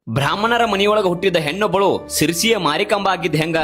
ಬ್ರಾಹ್ಮಣರ ಮನೆಯೊಳಗ ಹುಟ್ಟಿದ ಹೆಣ್ಣೊಬ್ಬಳು ಸಿರ್ಸಿಯ ಮಾರಿಕಂಬ ಆಗಿದ್ದ ಹೆಂಗ?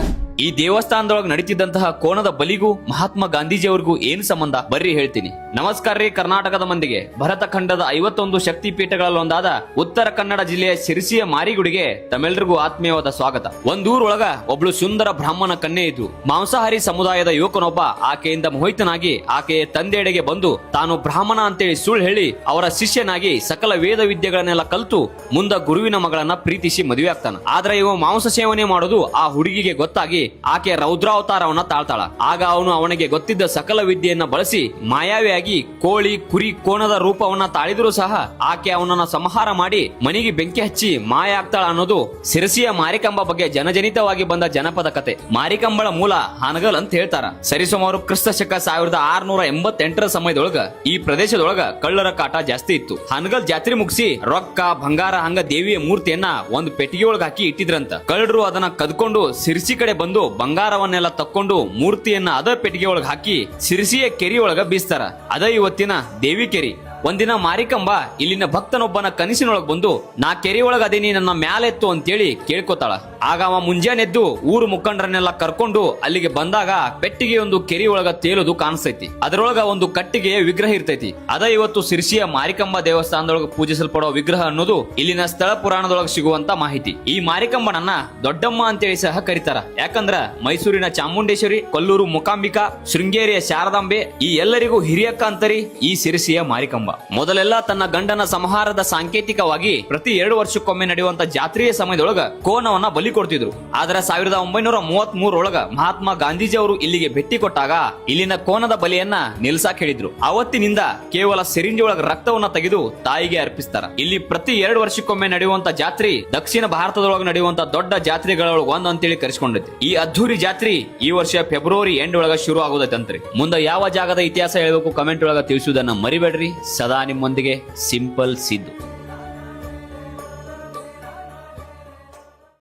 ಈ ದೇವಸ್ಥಾನದೊಳಗೆ ನಡೀತಿದ್ದಂತಹ ಕೋಣದ ಬಲಿಗೂ ಮಹಾತ್ಮ ಗಾಂಧೀಜಿಯವರಿಗೂ ಏನು ಸಂಬಂಧ? ಬರ್ರಿ ಹೇಳ್ತೀನಿ. ನಮಸ್ಕಾರ ರೀ ಕರ್ನಾಟಕದ ಮಂದಿಗೆ. ಭರತ ಖಂಡದ 51 ಶಕ್ತಿ ಪೀಠಗಳಲ್ಲೊಂದಾದ ಉತ್ತರ ಕನ್ನಡ ಜಿಲ್ಲೆಯ ಸಿರ್ಸಿಯ ಮಾರಿಗುಡಿಗೆ ತಮ್ಮೆಲ್ಲರಿಗೂ ಆತ್ಮೀಯವಾದ ಸ್ವಾಗತ. ಒಂದೂರೊಳಗ ಒಬ್ಳು ಸುಂದರ ಬ್ರಾಹ್ಮಣ ಕನ್ಯೆ ಇದ್ಲು. ಮಾಂಸಾಹಾರಿ ಸಮುದಾಯದ ಯುವಕನೊಬ್ಬ ಆಕೆಯಿಂದ ಮೋಹಿತನಾಗಿ ಆಕೆಯ ತಂದೆಯಡೆಗೆ ಬಂದು ತಾನು ಬ್ರಾಹ್ಮಣ ಅಂತೇಳಿ ಸುಳ್ಳು ಹೇಳಿ ಅವರ ಶಿಷ್ಯನಾಗಿ ಸಕಲ ವೇದ ವಿದ್ಯೆಗಳನ್ನೆಲ್ಲ ಕಲಿತು ಮುಂದ ಗುರುವಿನ ಮಗಳನ್ನ ಪ್ರೀತಿಸಿ ಮದುವೆ ಆಗ್ತಾನ. ಆದ್ರೆ ಇವ ಮಾಂಸ ಸೇವನೆ ಮಾಡೋದು ಆ ಹುಡುಗಿಗೆ ಗೊತ್ತಾಗಿ ಆಕೆ ರೌದ್ರಾವತಾರವನ್ನ ತಾಳ್ತಾಳ. ಆಗ ಅವನು ಅವನಿಗೆ ಗೊತ್ತಿದ್ದ ಸಕಲ ವಿದ್ಯೆಯನ್ನ ಬಳಸಿ ಮಾಯಾವಿಯಾಗಿ ಕೋಳಿ ಕುರಿ ಕೋಣದ ರೂಪವನ್ನ ತಾಳಿದ್ರು ಸಹ ಆಕೆ ಅವನನ್ನ ಸಂಹಾರ ಮಾಡಿ ಮನೆಗೆ ಬೆಂಕಿ ಹಚ್ಚಿ ಮಾಯ ಆಗ್ತಾಳ ಅನ್ನೋದು ಸಿರಸಿಯ ಮಾರಿಕಂಬ ಬಗ್ಗೆ ಜನಜನಿತವಾಗಿ ಬಂದ ಜನಪದ ಕತೆ. ಮಾರಿಕಂಬಳ ಮೂಲ ಹಾನಗಲ್ ಅಂತ ಹೇಳ್ತಾರ. ಸರಿಸುಮಾರು ಕ್ರಿಸ್ತ ಶಕ 1688ರ ಸಮಯದೊಳಗ ಈ ಪ್ರದೇಶದೊಳಗ ಕಳ್ಳರ ಕಾಟ ಜಾಸ್ತಿ ಇತ್ತು. ಹಾನಗಲ್ ಜಾತ್ರೆ ಮುಗಿಸಿ ರೊಕ್ಕ ಬಂಗಾರ ಹಂಗ ದೇವಿಯ ಮೂರ್ತಿಯನ್ನ ಒಂದು ಪೆಟ್ಟಿಗೆ ಒಳಗ ಹಾಕಿ ಇಟ್ಟಿದ್ರಂತ. ಕಳ್ಳರು ಅದನ್ನ ಕದ್ಕೊಂಡು ಸಿರ್ಸಿ ಕಡೆ ಬಂದು ಬಂಗಾರವನ್ನೆಲ್ಲ ತಕ್ಕೊಂಡು ಮೂರ್ತಿಯನ್ನ ಅದ ಪೆಟ್ಟಿಗೆ ಒಳಗ ಹಾಕಿ ಸಿರ್ಸಿಯ ಕೆರಿ ಒಳಗ ಬೀಸ್ತಾರ. ಅದ ಇವತ್ತಿನ ದೇವಿ ಕೆರಿ. ಒಂದಿನ ಮಾರಿಕಂಬ ಇಲ್ಲಿನ ಭಕ್ತನೊಬ್ಬನ ಕನಸಿನೊಳಗ್ ಬಂದು ನಾ ಕೆರೆ ಒಳಗ ಅದೇನಿ ನನ್ನ ಮ್ಯಾಲೆತ್ತು ಅಂತೇಳಿ ಕೇಳ್ಕೊತಾಳ. ಆಗ ಅವ ಮುಂಜಾನೆದ್ದು ಊರು ಮುಖಂಡರನ್ನೆಲ್ಲ ಕರ್ಕೊಂಡು ಅಲ್ಲಿಗೆ ಬಂದಾಗ ಪೆಟ್ಟಿಗೆ ಒಂದು ಕೆರೆ ಒಳಗ ತೇಲುದು ಕಾಣಿಸ್ತೈತಿ. ಅದರೊಳಗ ಒಂದು ಕಟ್ಟಿಗೆಯ ವಿಗ್ರಹ ಇರ್ತೈತಿ. ಅದ ಇವತ್ತು ಸಿರ್ಸಿಯ ಮಾರಿಕಂಬ ದೇವಸ್ಥಾನದೊಳಗ ಪೂಜಿಸಲ್ಪಡೋ ವಿಗ್ರಹ ಅನ್ನೋದು ಇಲ್ಲಿನ ಸ್ಥಳ ಪುರಾಣದೊಳಗ ಸಿಗುವಂತ ಮಾಹಿತಿ. ಈ ಮಾರಿಕಂಬನನ್ನ ದೊಡ್ಡಮ್ಮ ಅಂತೇಳಿ ಸಹ ಕರೀತಾರ. ಯಾಕಂದ್ರ ಮೈಸೂರಿನ ಚಾಮುಂಡೇಶ್ವರಿ, ಕೊಲ್ಲೂರು ಮೂಕಾಂಬಿಕಾ, ಶೃಂಗೇರಿಯ ಶಾರದಾಂಬೆ ಈ ಎಲ್ಲರಿಗೂ ಹಿರಿಯಕ್ಕ ಅಂತರಿ ಈ ಸಿರ್ಸಿಯ ಮಾರಿಕಂಬ. ಮೊದಲೆಲ್ಲ ತನ್ನ ಗಂಡನ ಸಂಹಾರದ ಸಾಂಕೇತಿಕವಾಗಿ ಪ್ರತಿ 2 ವರ್ಷಕ್ಕೊಮ್ಮೆ ನಡೆಯುವಂತ ಜಾತ್ರೆಯ ಸಮಯದೊಳಗ ಕೋಣವನ್ನ ಬಲಿ ಕೊಡ್ತಿದ್ರು. ಆದ್ರೆ 1933 ಒಳಗ ಮಹಾತ್ಮ ಗಾಂಧೀಜಿ ಅವರು ಇಲ್ಲಿಗೆ ಭೇಟಿ ಕೊಟ್ಟಾಗ ಇಲ್ಲಿನ ಕೋಣದ ಬಲಿಯನ್ನ ನಿಲ್ಸಾಕ್ ಹೇಳಿದ್ರು. ಅವತ್ತಿನಿಂದ ಕೇವಲ ಸಿರಿಂಜಿ ಒಳಗ ರಕ್ತವನ್ನ ತೆಗೆದು ತಾಯಿಗೆ ಅರ್ಪಿಸ್ತಾರ. ಇಲ್ಲಿ ಪ್ರತಿ 2 ವರ್ಷಕ್ಕೊಮ್ಮೆ ನಡೆಯುವಂತ ಜಾತ್ರೆ ದಕ್ಷಿಣ ಭಾರತದೊಳಗ ನಡೆಯುವಂತ ದೊಡ್ಡ ಜಾತ್ರೆಗಳೊಳಗ ಒಂದ್ ಅಂತೇಳಿ ಕರೆಸ್ಕೊಂಡೈತಿ. ಈ ಅದ್ದೂರಿ ಜಾತ್ರೆ ಈ ವರ್ಷ ಫೆಬ್ರವರಿ ಎಂಡ್ ಒಳಗ ಶುರು ಆಗೋದೈತಂತ್ರಿ. ಮುಂದೆ ಯಾವ ಜಾಗದ ಇತಿಹಾಸ ಹೇಳಬೇಕು ಕಮೆಂಟ್ ಒಳಗ ತಿಳಿಸುವುದನ್ನ ಮರಿಬೇಡ್ರಿ. ಸದಾ ನಿಮ್ಮೊಂದಿಗೆ ಸಿಂಪಲ್ ಸಿದ್ದು.